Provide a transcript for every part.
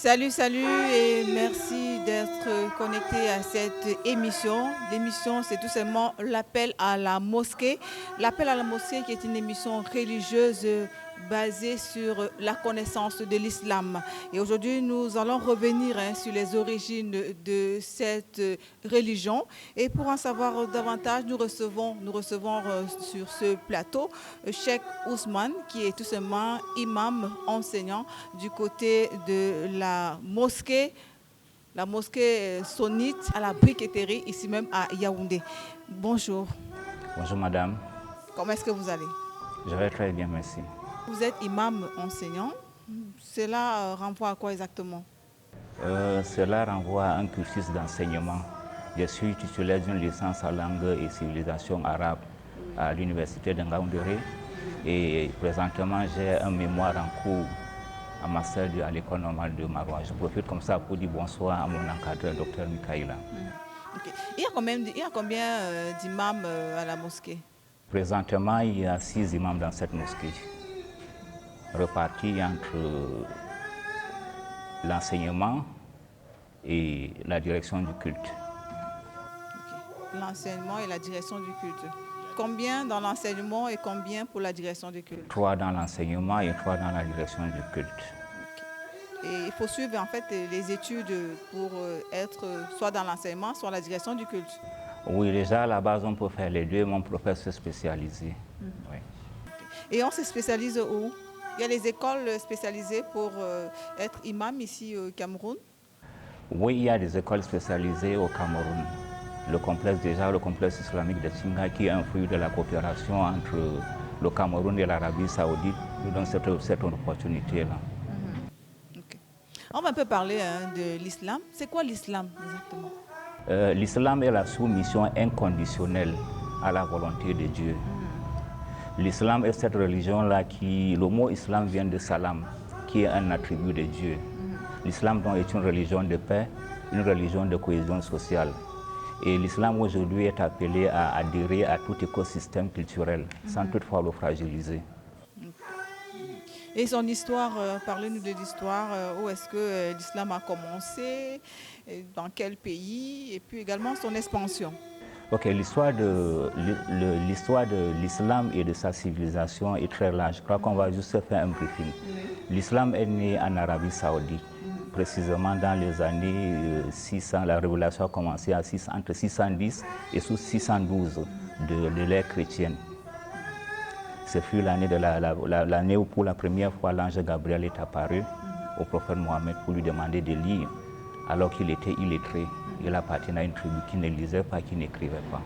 Salut, salut et merci d'être connecté à cette émission. L'émission, c'est tout simplement l'appel à la mosquée. L'appel à la mosquée qui est une émission religieuse basée sur la connaissance de l'islam. Et aujourd'hui, nous allons revenir sur les origines de cette religion. Et pour en savoir davantage, nous recevons sur ce plateau Cheikh Ousmane, qui est tout simplement imam enseignant du côté de la mosquée sunnite à la briqueterie, ici même à Yaoundé. Bonjour. Bonjour madame, Comment est-ce que vous allez? je vais très bien, merci. Vous êtes imam enseignant. Cela renvoie à quoi exactement? Cela renvoie à un cursus d'enseignement. Je suis titulaire d'une licence en langue et civilisation arabe à l'université de Ngaoundéré et présentement j'ai un mémoire en cours à master à l'école normale de Maroua. Je profite comme ça pour dire bonsoir à mon encadreur, Dr Mikaïla. Okay. Il y a combien d'imams à la mosquée? Présentement, il y a 6 imams dans cette mosquée, repartis entre l'enseignement et la direction du culte. Okay. L'enseignement et la direction du culte. Combien dans l'enseignement et combien pour la direction du culte? 3 dans l'enseignement et 3 dans la direction du culte. Okay. Et il faut suivre en fait les études pour être soit dans l'enseignement, soit la direction du culte. Oui, déjà à la base on peut faire les deux, mon professeur spécialisé. Oui. Okay. Et on se spécialise où? Il y a les écoles spécialisées pour être imam ici au Cameroun? Oui, il y a des écoles spécialisées au Cameroun. Le complexe islamique de Singa, qui est un fruit de la coopération entre le Cameroun et l'Arabie Saoudite, nous donne cette opportunité-là. Okay. On va un peu parler de l'islam. C'est quoi l'islam exactement? L'islam est la soumission inconditionnelle à la volonté de Dieu. L'islam est cette religion-là le mot islam vient de salam, qui est un attribut de Dieu. L'islam donc est une religion de paix, une religion de cohésion sociale. Et l'islam aujourd'hui est appelé à adhérer à tout écosystème culturel, sans toutefois le fragiliser. Et son histoire, parlez-nous de l'histoire, où est-ce que l'islam a commencé, dans quel pays, et puis également son expansion. Ok, l'histoire de l'islam et de sa civilisation est très large. Je crois qu'on va juste faire un briefing. L'islam est né en Arabie Saoudite, précisément dans les années 600. La révélation a commencé entre 610 et 612 de l'ère chrétienne. Ce fut l'année où pour la première fois l'ange Gabriel est apparu au prophète Mohammed pour lui demander de lire, alors qu'il était illettré. Il appartenait à une tribu qui ne lisait pas, qui n'écrivait pas.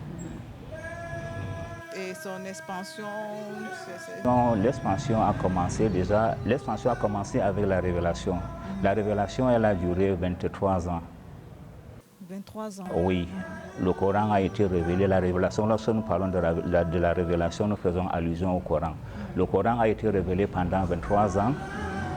Et son expansion, Non, l'expansion a commencé avec la révélation. La révélation, elle a duré 23 ans. 23 ans. Oui, le Coran a été révélé. La révélation, lorsque nous parlons de la révélation, nous faisons allusion au Coran. Le Coran a été révélé pendant 23 ans.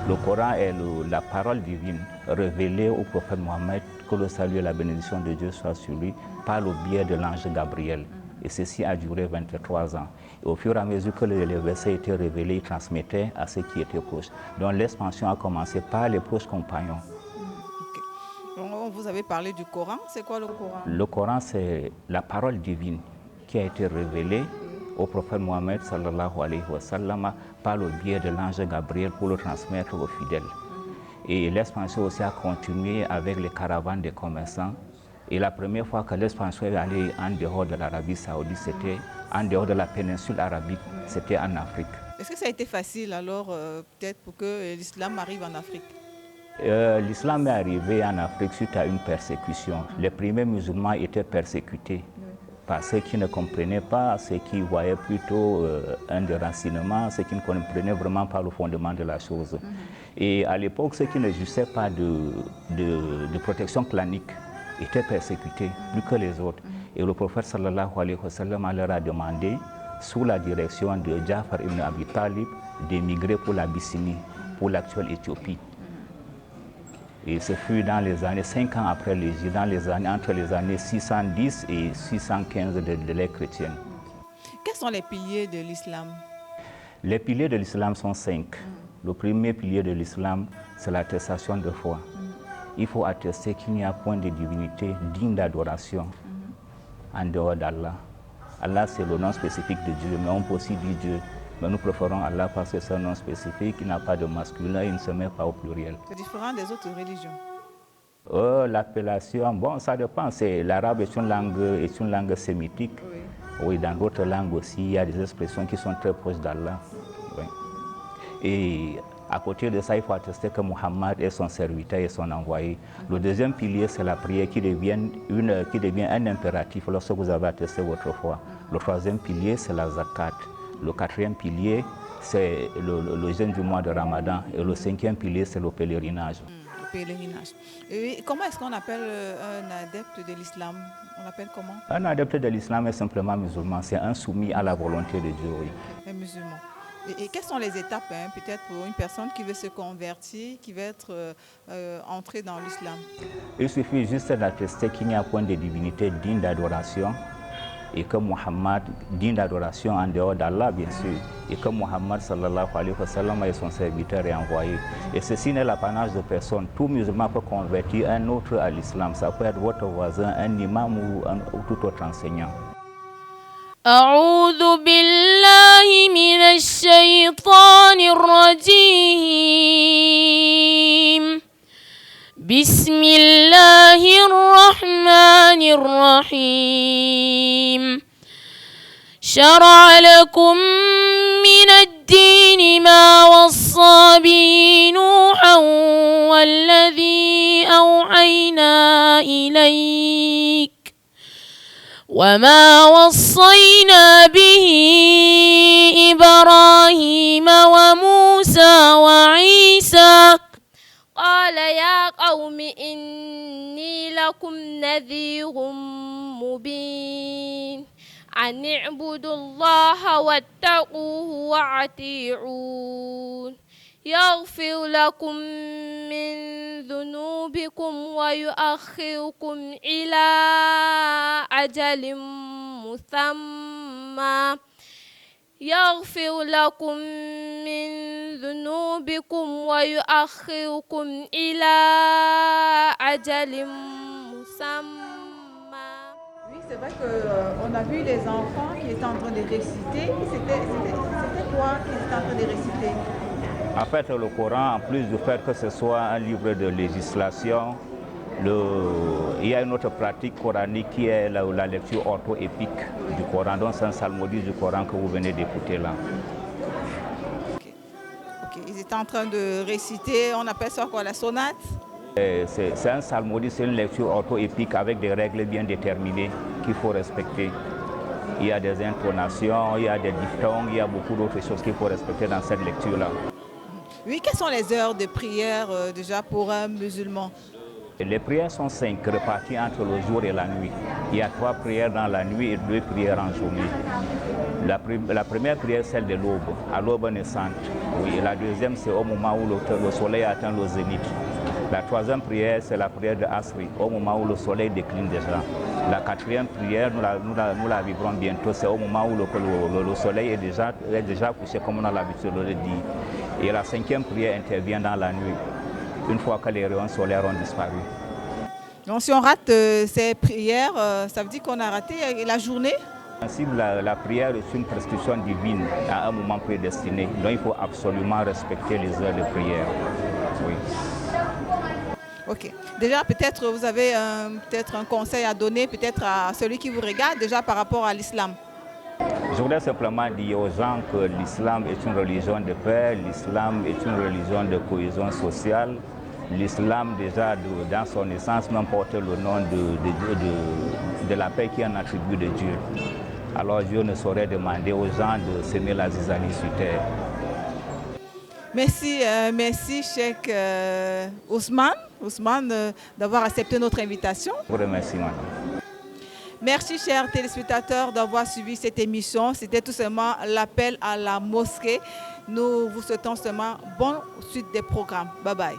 Le Coran est la parole divine révélée au prophète Mohammed, que le salut et la bénédiction de Dieu soient sur lui, par le biais de l'ange Gabriel. Et ceci a duré 23 ans. Et au fur et à mesure que les versets étaient révélés, ils transmettaient à ceux qui étaient proches. Donc l'expansion a commencé par les proches compagnons. Okay. Vous avez parlé du Coran. C'est quoi le Coran? Le Coran, c'est la parole divine qui a été révélée au prophète Mohammed sallallahu alayhi wa sallam par le biais de l'ange Gabriel pour le transmettre aux fidèles. Et l'expansion aussi a continué avec les caravanes des commerçants. Et la première fois que l'expansion est allée en dehors de l'Arabie Saoudite, c'était en dehors de la péninsule arabique, c'était en Afrique. Est-ce que ça a été facile alors, peut-être, pour que l'islam arrive en Afrique? L'islam est arrivé en Afrique suite à une persécution. Les premiers musulmans étaient persécutés par ceux qui ne comprenaient pas, ceux qui voyaient plutôt un déracinement, ceux qui ne comprenaient vraiment pas le fondement de la chose. Et à l'époque, ceux qui ne jouissaient pas de protection clanique étaient persécutés plus que les autres. Et le prophète sallallahu alayhi wa sallam leur a demandé, sous la direction de Ja'far ibn Abi Talib, d'émigrer pour l'Abyssinie, pour l'actuelle Éthiopie. Et ce fut dans les années 5 ans après l'Égypte, entre les années 610 et 615 de l'ère chrétienne. Quels sont les piliers de l'islam? Les piliers de l'islam sont 5. Le premier pilier de l'islam, c'est l'attestation de foi. il faut attester qu'il n'y a point de divinité digne d'adoration en dehors d'Allah. Allah, c'est le nom spécifique de Dieu, mais on peut aussi dire Dieu. Mais nous préférons Allah parce que c'est un nom spécifique, il n'a pas de masculin, il ne se met pas au pluriel. C'est différent des autres religions. L'appellation, bon, ça dépend. L'arabe est une langue sémitique. Oui. Oui, dans d'autres langues aussi, il y a des expressions qui sont très proches d'Allah. Oui. Et à côté de ça, il faut attester que Muhammad est son serviteur et son envoyé. Le deuxième pilier, c'est la prière qui devient un impératif lorsque vous avez attesté votre foi. Le troisième pilier, c'est la zakat. Le quatrième pilier, c'est le jeûne du mois de Ramadan. Et le cinquième pilier, c'est le pèlerinage. Le pèlerinage. Et comment est-ce qu'on appelle un adepte de l'islam? On l'appelle comment? Un adepte de l'islam est simplement musulman. C'est un soumis à la volonté de Dieu. Oui. Un musulman. Et quelles sont les étapes, peut-être pour une personne qui veut se convertir, qui veut être entrée dans l'islam? Il suffit juste d'attester qu'il n'y a point de divinité digne d'adoration et que Muhammad, digne d'adoration en dehors d'Allah, bien sûr, et que Muhammad sallallahu alayhi wa sallam est son serviteur et envoyé. Et ceci n'est l'apanage de personne. Tout musulman peut convertir un autre à l'islam. Ça peut être votre voisin, un imam ou tout autre enseignant. أعوذ بالله من الشيطان الرجيم بسم الله الرحمن الرحيم شرع لكم من الدين ما وصى به نوحا والذي أوحينا إليك وما وصينا به إبراهيم وموسى وعيسى قال يا قوم إني لكم نذير مبين أن اعبدوا الله واتقوه وأطيعون يغفر لكم من ذنوبكم ويؤخركم إلى أجل مسمى يغفر لكم من ذنوبكم ويؤخركم إلى أجل مسمى. Oui, c'est vrai qu'on a vu les enfants qui étaient en train de réciter. C'était quoi qu'ils étaient en train de réciter? En fait, le Coran, en plus du fait que ce soit un livre de législation, il y a une autre pratique coranique qui est la lecture orthoépique du Coran. Donc c'est un psalmodie du Coran que vous venez d'écouter là. Ok, ils étaient en train de réciter, on appelle ça quoi, la sonate? C'est un psalmodie, c'est une lecture orthoépique avec des règles bien déterminées qu'il faut respecter. Il y a des intonations, il y a des diphtongues, il y a beaucoup d'autres choses qu'il faut respecter dans cette lecture-là. Oui, quelles sont les heures de prière déjà pour un musulman? Les prières sont 5, réparties entre le jour et la nuit. Il y a 3 prières dans la nuit et 2 prières en journée. La première prière, celle de l'aube, à l'aube naissante. Oui, et la deuxième, c'est au moment où le soleil atteint le zénith. La troisième prière, c'est la prière de Asri, au moment où le soleil décline déjà. La quatrième prière, nous la vivrons bientôt, c'est au moment où le soleil est déjà couché, comme on a l'habitude de le dire. Et la cinquième prière intervient dans la nuit, une fois que les rayons solaires ont disparu. Donc si on rate ces prières, ça veut dire qu'on a raté la journée? La prière est une prescription divine à un moment prédestiné. Donc il faut absolument respecter les heures de prière. Oui. Ok. Déjà, peut-être vous avez peut-être un conseil à donner peut-être à celui qui vous regarde déjà par rapport à l'islam. Je voudrais simplement dire aux gens que l'islam est une religion de paix, l'islam est une religion de cohésion sociale. L'islam, déjà, dans son essence, même porte le nom de la paix qui est un attribut de Dieu. Alors Dieu ne saurait demander aux gens de s'aimer la zizanie sur terre. Merci, merci Cheikh Ousmane d'avoir accepté notre invitation. Je vous remercie, madame. Merci chers téléspectateurs d'avoir suivi cette émission. C'était tout simplement l'appel à la mosquée. Nous vous souhaitons seulement bonne suite des programmes. Bye bye.